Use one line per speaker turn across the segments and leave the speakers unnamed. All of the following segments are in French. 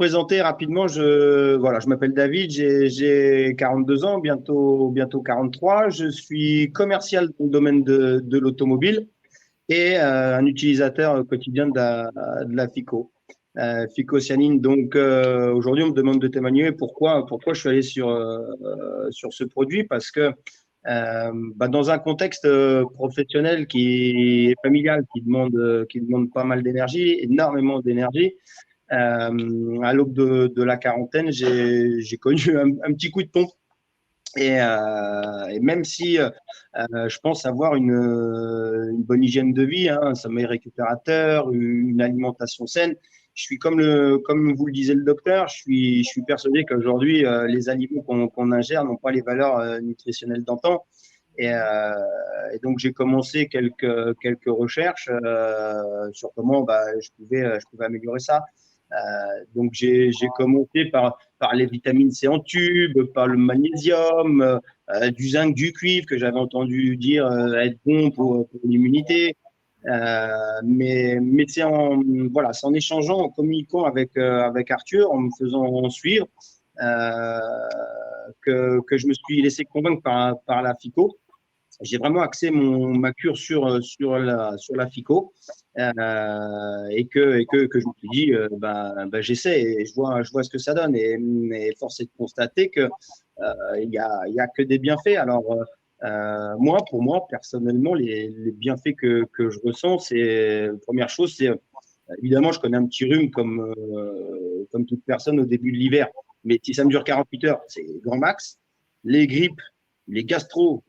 présenter rapidement, je m'appelle David, j'ai 42 ans, bientôt 43. Je suis commercial dans le domaine de l'automobile et un utilisateur quotidien de la FICO, phycocyanine. Donc aujourd'hui, on me demande de témoigner pourquoi je suis allé sur ce produit parce que dans un contexte professionnel qui est familial, qui demande pas mal d'énergie, énormément d'énergie. À l'aube de la quarantaine, j'ai connu un petit coup de pompe. Et même si je pense avoir une bonne hygiène de vie, un sommeil récupérateur, une alimentation saine, je suis comme vous le disait le docteur, je suis persuadé qu'aujourd'hui, les aliments qu'on ingère n'ont pas les valeurs nutritionnelles d'antan. Et donc, j'ai commencé quelques recherches sur comment je pouvais améliorer ça. Donc, j'ai commencé par les vitamines C en tube, par le magnésium, du zinc, du cuivre, que j'avais entendu dire être bon pour l'immunité. Mais c'est en échangeant, en communiquant avec Arthur, en me faisant suivre, euh, que je me suis laissé convaincre par la FICO. J'ai vraiment axé ma cure sur la FICO que je me suis dit, j'essaie et je vois ce que ça donne. Et force est de constater que il y a que des bienfaits. Alors, pour moi, personnellement, les bienfaits que je ressens, la première chose, c'est évidemment, je connais un petit rhume comme toute personne au début de l'hiver. Mais si ça me dure 48 heures, c'est grand max. Les grippes, les gastro,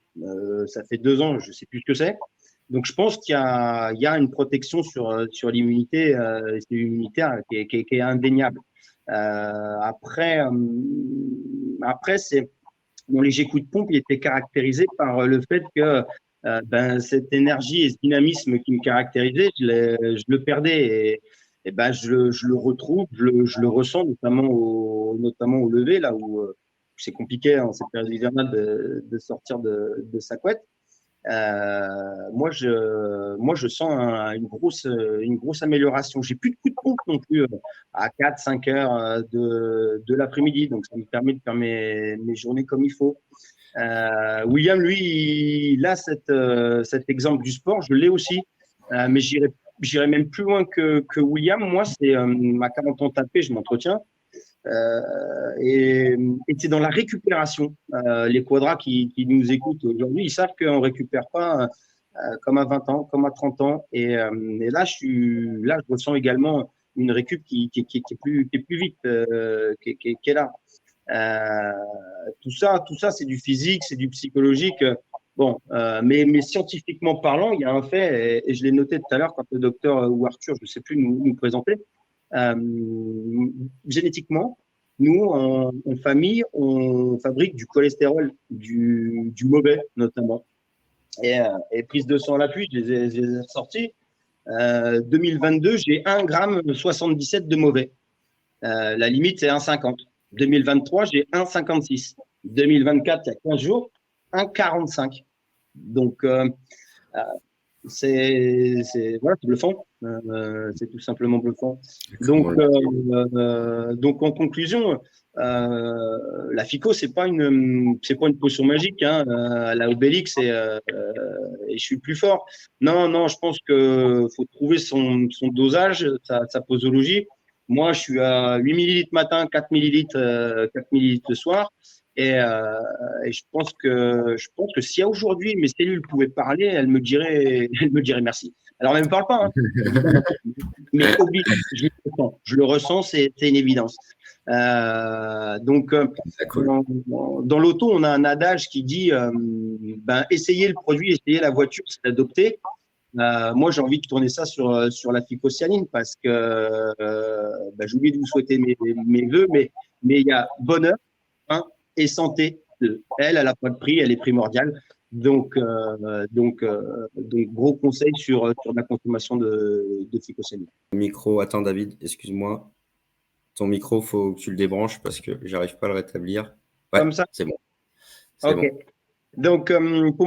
ça fait 2 ans, je ne sais plus ce que c'est. Donc, je pense il y a une protection sur l'immunité immunitaire qui est indéniable. Après, c'est mon léger coup de pompe, il était caractérisé par le fait que cette énergie et ce dynamisme qui me caractérisait, je le perdais. Je le retrouve, je le ressens, notamment au lever, là où c'est compliqué en cette période hivernale de sortir de sa couette. Moi, je sens une grosse amélioration. J'ai plus de coup de pompe non plus à 4-5 heures de l'après-midi, donc ça me permet de faire mes journées comme il faut. William, lui, il a cet exemple du sport, je l'ai aussi, mais j'irai même plus loin que William. Moi, c'est à 40 ans tapé, je m'entretiens. Et c'est dans la récupération. Les quadras qui nous écoutent aujourd'hui, ils savent qu'on ne récupère pas comme à 20 ans, comme à 30 ans. Et là, je ressens également une récup qui est plus vite, qui est là. Tout ça, c'est du physique, c'est du psychologique. Bon, mais scientifiquement parlant, il y a un fait, et je l'ai noté tout à l'heure quand le docteur ou Arthur, je ne sais plus, nous présentait. Euh, Génétiquement, nous, en famille, on fabrique du cholestérol, du mauvais notamment. Et prise de sang à l'appui, je les ai sortis. 2022, j'ai 1,77 g de mauvais. La limite, c'est 1,50. 2023, j'ai 1,56. 2024, il y a 15 jours, 1,45. Donc, c'est bluffant. C'est tout simplement bluffant. Donc en conclusion, la FICO, c'est pas une potion magique, hein, à la Obélix et je suis plus fort. Non, je pense que faut trouver son dosage, sa posologie. Moi, je suis à 8 millilitres matin, 4 millilitres, 4 millilitres le soir. Et je pense que si aujourd'hui mes cellules pouvaient parler, elles me diraient merci. Alors, elles ne me parlent pas, hein, évidemment, mais obligé, je le ressens, c'est une évidence. Donc, dans l'auto, on a un adage qui dit essayer le produit, essayer la voiture, c'est l'adopter. Moi, j'ai envie de tourner ça sur la phycocyanine parce que j'ai oublié de vous souhaiter mes vœux, mais il y a bonheur, hein, et santé. Elle n'a pas de prix, elle est primordiale. Donc, gros conseil sur la consommation de phycocyanine.
Micro, attends David, excuse-moi. Ton micro, faut que tu le débranches parce que j'arrive pas à le rétablir. Ouais,
Comme ça?
c'est bon. C'est
OK.
bon.
Donc, pour